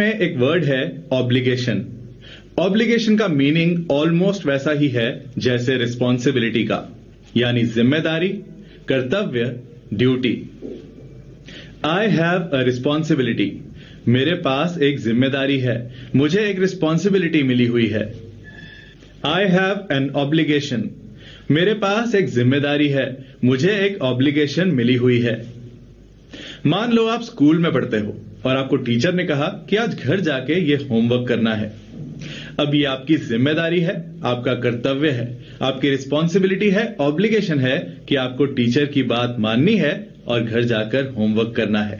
में एक वर्ड है ऑब्लिगेशन। ऑब्लिगेशन का मीनिंग ऑलमोस्ट वैसा ही है जैसे रिस्पॉन्सिबिलिटी का, यानी जिम्मेदारी, कर्तव्य, duty. I have a responsibility, मेरे पास एक जिम्मेदारी है, मुझे एक रिस्पॉन्सिबिलिटी मिली हुई है। आई हैव एन ऑब्लिगेशन, मेरे पास एक जिम्मेदारी है, मुझे एक ऑब्लिगेशन मिली हुई है। मान लो आप स्कूल में पढ़ते हो और आपको टीचर ने कहा कि आज घर जाके ये होमवर्क करना है। अब ये आपकी जिम्मेदारी है, आपका कर्तव्य है, आपकी रिस्पॉन्सिबिलिटी है, ऑब्लिगेशन है कि आपको टीचर की बात माननी है और घर जाकर होमवर्क करना है।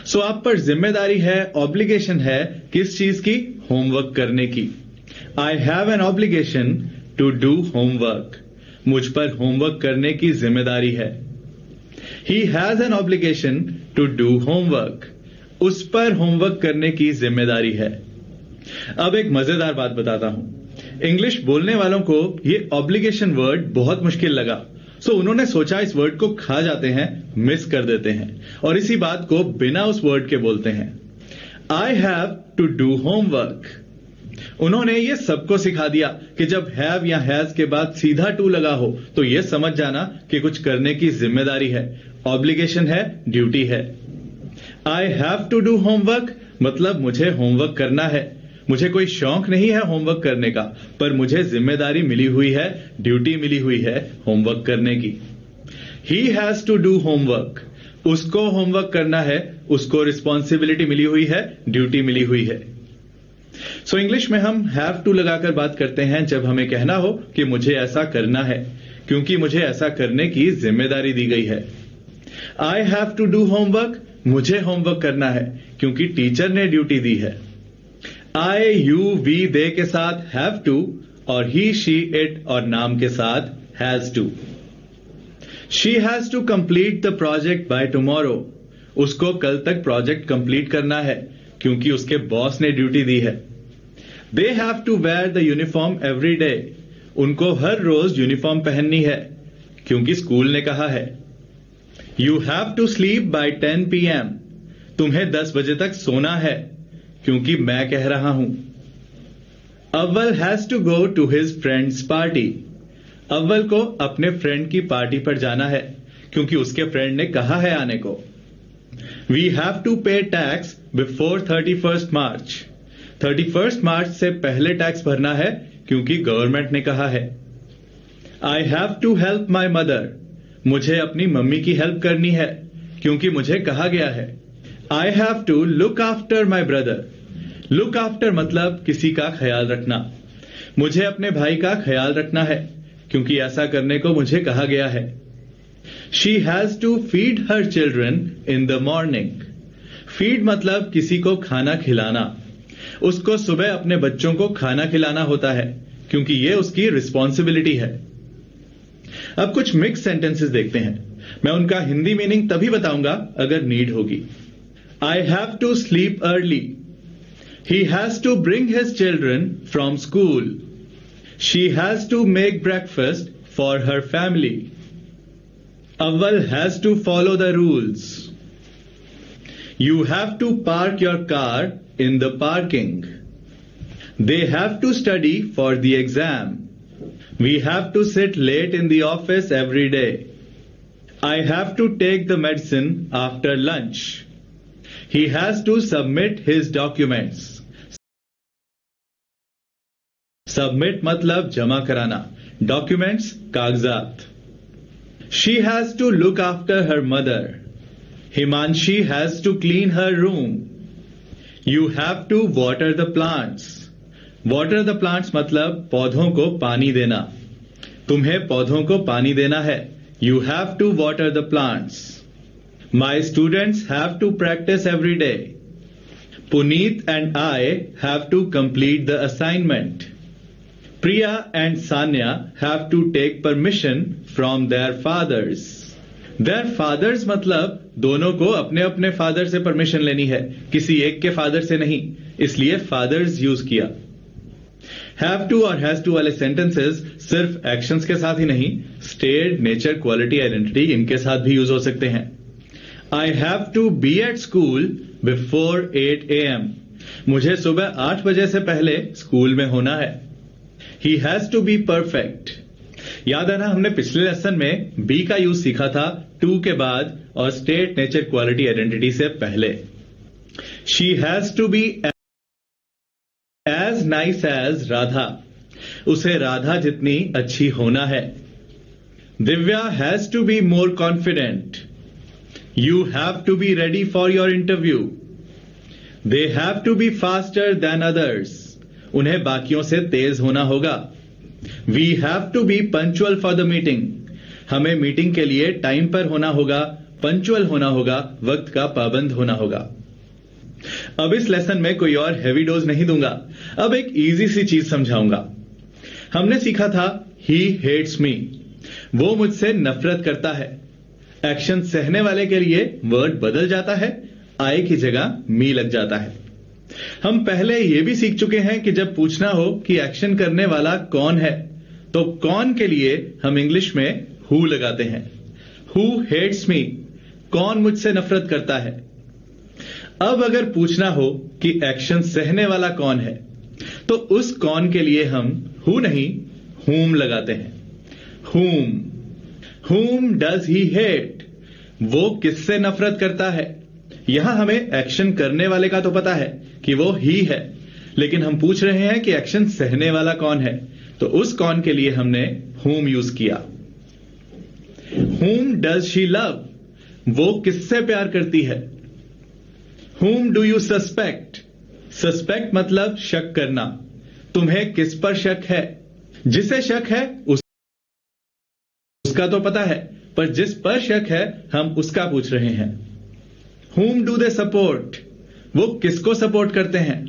सो आप पर जिम्मेदारी है, ऑब्लिगेशन है, किस चीज की? होमवर्क करने की। I have an obligation to do homework, मुझ पर होमवर्क करने की जिम्मेदारी है। He has an obligation to do homework, उस पर होमवर्क करने की जिम्मेदारी है। अब एक मजेदार बात बताता हूं। इंग्लिश बोलने वालों को ये ऑब्लिगेशन वर्ड बहुत मुश्किल लगा, सो उन्होंने सोचा इस वर्ड को खा जाते हैं, मिस कर देते हैं और इसी बात को बिना उस वर्ड के बोलते हैं। I have to do homework. उन्होंने ये सबको सिखा दिया कि जब हैव या हैज के बाद सीधा टू लगा हो तो ये समझ जाना कि कुछ करने की जिम्मेदारी है, ऑब्लिगेशन है, ड्यूटी है। I have to do homework मतलब मुझे होमवर्क करना है। मुझे कोई शौक नहीं है होमवर्क करने का, पर मुझे जिम्मेदारी मिली हुई है, ड्यूटी मिली हुई है होमवर्क करने की। He has to do homework, उसको होमवर्क करना है, उसको रिस्पॉन्सिबिलिटी मिली हुई है, ड्यूटी मिली हुई है। सो इंग्लिश में हम हैव टू लगाकर बात करते हैं जब हमें कहना हो कि मुझे ऐसा करना है, क्योंकि मुझे ऐसा करने की जिम्मेदारी दी गई है। I have to do homework, मुझे होमवर्क करना है क्योंकि टीचर ने ड्यूटी दी है। आई, यू, वी, दे के साथ हैव टू और ही, शी, इट और नाम के साथ has to. She has to complete the project by tomorrow, उसको कल तक प्रोजेक्ट कंप्लीट करना है क्योंकि उसके बॉस ने ड्यूटी दी है। They have to wear the uniform every day, उनको हर रोज यूनिफॉर्म पहननी है क्योंकि स्कूल ने कहा है। You have to sleep by 10 PM, तुम्हें 10 बजे तक सोना है क्योंकि मैं कह रहा हूं। Awwal has to go to his friend's party, Awwal को अपने फ्रेंड की पार्टी पर जाना है क्योंकि उसके फ्रेंड ने कहा है आने को। वी हैव टू पे tax before 31st March, 31st March से पहले टैक्स भरना है क्योंकि गवर्नमेंट ने कहा है। I have to help my mother, मुझे अपनी मम्मी की हेल्प करनी है क्योंकि मुझे कहा गया है। I have to look after my brother, look after मतलब किसी का ख्याल रखना। मुझे अपने भाई का ख्याल रखना है क्योंकि ऐसा करने को मुझे कहा गया है। She has to feed her children in the morning, feed मतलब किसी को खाना खिलाना। उसको सुबह अपने बच्चों को खाना खिलाना होता है क्योंकि ये उसकी रिस्पॉन्सिबिलिटी है। अब कुछ मिक्स सेंटेंसेस देखते हैं। मैं उनका हिंदी मीनिंग तभी बताऊंगा अगर नीड होगी। I have to sleep early, he has to bring his children from school, she has to make breakfast for her family. अव्वल has to follow the rules. You have to park your car in the parking. They have to study for the exam. We have to sit late in the office every day. I have to take the medicine after lunch. He has to submit his documents. Submit मतलब जमा कराना, documents कागजात। She has to look after her mother. Himanshi has to clean her room. You have to water the plants. Water the plants मतलब पौधों को पानी देना। तुम्हें पौधों को पानी देना है। You have to water the plants. My students have to practice every day. Puneet and I have to complete the assignment. Priya and Sanya have to take permission from their fathers. Their fathers मतलब दोनों को अपने अपने father से permission लेनी है, किसी एक के फादर से नहीं, इसलिए फादर्स यूज किया। हैव टू और हैज टू वाले सेंटेंसेस सिर्फ एक्शंस के साथ ही नहीं, स्टेट, नेचर, क्वालिटी, आइडेंटिटी इनके साथ भी यूज हो सकते हैं। I have to be at school before 8 AM. मुझे सुबह 8 बजे से पहले स्कूल में होना है। He has to be perfect। याद है ना, हमने पिछले लेसन में बी का यूज सीखा था टू के बाद और स्टेट, नेचर, क्वालिटी, आइडेंटिटी से पहले। She has to be as nice as Radha. उसे राधा जितनी अच्छी होना है। Divya has to be more confident। You have to be ready for your interview। They have to be faster than others। उन्हें बाकियों से तेज होना होगा। We have to be punctual for the meeting। हमें मीटिंग के लिए टाइम पर होना होगा, पंक्चुअल होना होगा, वक्त का पाबंद होना होगा। अब इस लेसन में कोई और हेवी डोज नहीं दूंगा। अब एक इजी सी चीज समझाऊंगा। हमने सीखा था ही हेट्स मी। वो मुझसे नफरत करता है। एक्शन सहने वाले के लिए वर्ड बदल जाता है, आई की जगह मी लग जाता है। हम पहले यह भी सीख चुके हैं कि जब पूछना हो कि एक्शन करने वाला कौन है, तो कौन के लिए हम इंग्लिश में हु लगाते हैं। हु हेट्स मी, कौन मुझसे नफरत करता है। अब अगर पूछना हो कि एक्शन सहने वाला कौन है, तो उस कौन के लिए हम हु नहीं whom लगाते हैं। whom does he hate? वो किससे नफरत करता है। यहां हमें एक्शन करने वाले का तो पता है कि वो ही है, लेकिन हम पूछ रहे हैं कि एक्शन सहने वाला कौन है, तो उस कौन के लिए हमने whom यूज किया। whom does she love? वो किससे प्यार करती है। whom do you suspect? Suspect मतलब शक करना। तुम्हें किस पर शक है। जिसे शक है उसका तो पता है, पर जिस पर शक है हम उसका पूछ रहे हैं। whom do they support? वो किसको सपोर्ट करते हैं।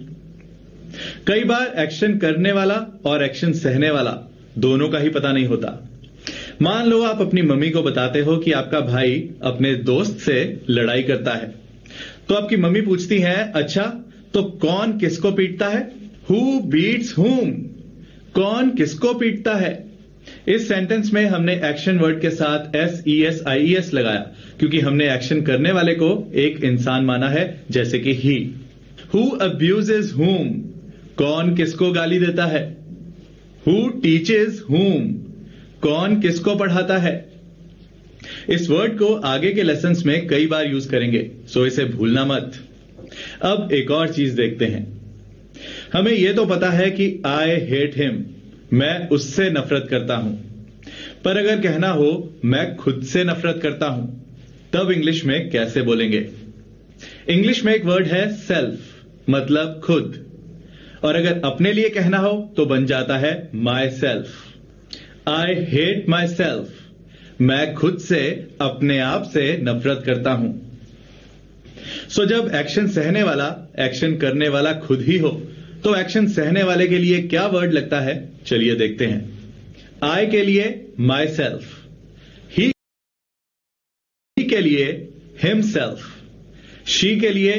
कई बार एक्शन करने वाला और एक्शन सहने वाला दोनों का ही पता नहीं होता। मान लो आप अपनी मम्मी को बताते हो कि आपका भाई अपने दोस्त से लड़ाई करता है, तो आपकी मम्मी पूछती है, अच्छा तो कौन किसको पीटता है। Who beats whom? कौन किसको पीटता है। इस सेंटेंस में हमने एक्शन वर्ड के साथ SES लगाया, क्योंकि हमने एक्शन करने वाले को एक इंसान माना है, जैसे कि ही। Who abuses whom? कौन किसको गाली देता है। Who teaches whom? कौन किसको पढ़ाता है। इस वर्ड को आगे के लेसन्स में कई बार यूज करेंगे, सो इसे भूलना मत। अब एक और चीज देखते हैं। हमें यह तो पता है कि आई हेट हिम, मैं उससे नफरत करता हूं, पर अगर कहना हो मैं खुद से नफरत करता हूं, तब इंग्लिश में कैसे बोलेंगे। इंग्लिश में एक वर्ड है सेल्फ, मतलब खुद, और अगर अपने लिए कहना हो तो बन जाता है my self. I hate myself, मैं खुद से, अपने आप से नफरत करता हूं। सो जब एक्शन सहने वाला, एक्शन करने वाला खुद ही हो, तो एक्शन सहने वाले के लिए क्या वर्ड लगता है, चलिए देखते हैं। आई के लिए माई सेल्फ, ही के लिए हिमसेल्फ, शी के लिए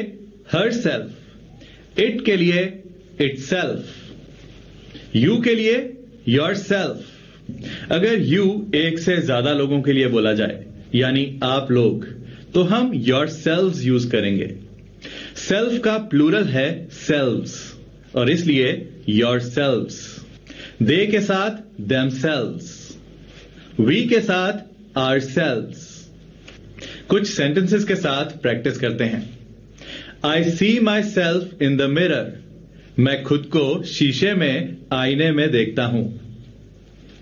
हर सेल्फ, इट के लिए इटसेल्फ, यू के लिए योर सेल्फ। अगर यू एक से ज्यादा लोगों के लिए बोला जाए, यानी आप लोग, तो हम योर सेल्व्स यूज करेंगे। सेल्फ का प्लूरल है सेल्व्स, और इसलिए योर सेल्व्स। दे के साथ देमसेल्व्स, वी के साथ आवर सेल्व्स। कुछ सेंटेंसेस के साथ प्रैक्टिस करते हैं। I see myself in the mirror, मैं खुद को शीशे में, आईने में देखता हूं।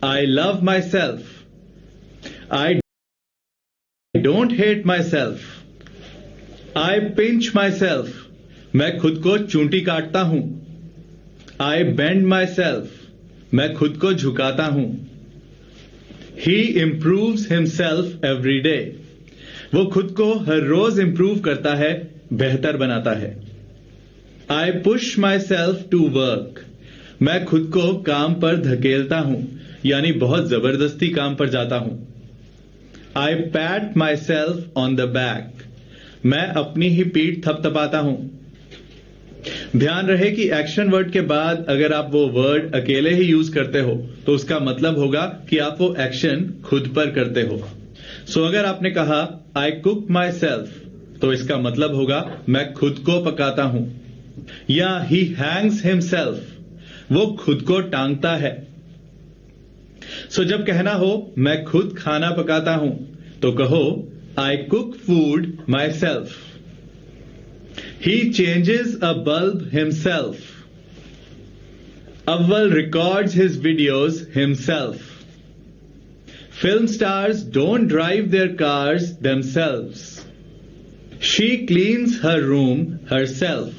I love myself, I don't hate myself. I pinch myself, मैं खुद को चूंटी काटता हूं। आई बेंड माई सेल्फ, मैं खुद को झुकाता हूं। ही इम्प्रूव्स हिमसेल्फ एवरी डे, वो खुद को हर रोज इंप्रूव करता है, बेहतर बनाता है। I push myself to work, मैं खुद को काम पर धकेलता हूं, यानी बहुत जबरदस्ती काम पर जाता हूं। I pat myself on the back, मैं अपनी ही पीठ थपथपाता हूं। ध्यान रहे कि एक्शन वर्ड के बाद अगर आप वो वर्ड अकेले ही यूज करते हो, तो उसका मतलब होगा कि आप वो एक्शन खुद पर करते हो। सो अगर आपने कहा आई कुक माई सेल्फ, तो इसका मतलब होगा मैं खुद को पकाता हूं। या he hangs himself, वो खुद को टांगता है. सो जब कहना हो मैं खुद खाना पकाता हूं तो कहो I cook food myself. He changes a bulb himself. Awwal records his videos himself. Film stars don't drive their cars themselves. She cleans her room herself.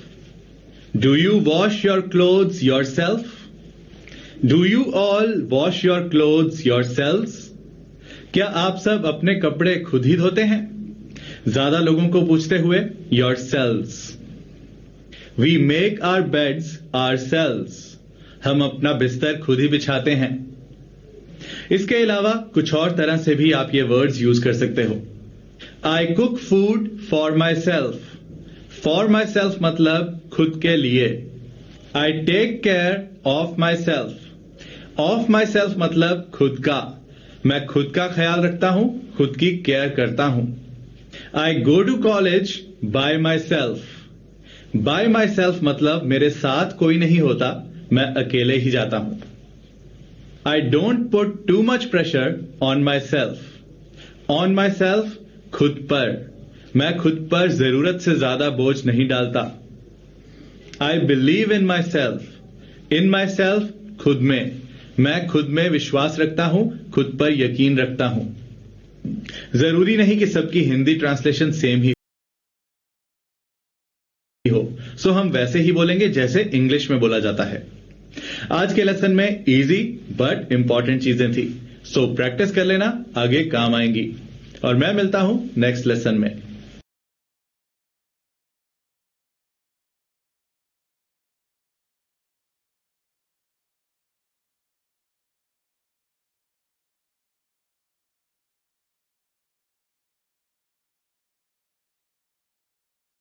Do you wash your clothes yourself? Do you all wash your clothes yourselves? क्या आप सब अपने कपड़े खुद ही धोते हैं? ज्यादा लोगों को पूछते हुए yourselves. We make our beds ourselves. हम अपना बिस्तर खुद ही बिछाते हैं. इसके अलावा कुछ और तरह से भी आप ये वर्ड्स यूज कर सकते हो. I cook food for myself. For myself मतलब खुद के लिए. I take care of myself. Of myself मतलब खुद का. मैं खुद का ख्याल रखता हूं, खुद की केयर करता हूं. I go to college by myself. By myself मतलब मेरे साथ कोई नहीं होता, मैं अकेले ही जाता हूं. I don't put too much pressure on myself. On myself खुद पर. मैं खुद पर जरूरत से ज्यादा बोझ नहीं डालता. I believe in myself. In myself खुद में. मैं खुद में विश्वास रखता हूं, खुद पर यकीन रखता हूं. जरूरी नहीं कि सबकी हिंदी ट्रांसलेशन सेम ही हो. सो हम वैसे ही बोलेंगे जैसे इंग्लिश में बोला जाता है. आज के लेसन में इजी बट इंपॉर्टेंट चीजें थी. सो प्रैक्टिस कर लेना, आगे काम आएंगी. और मैं मिलता हूं नेक्स्ट लेसन में.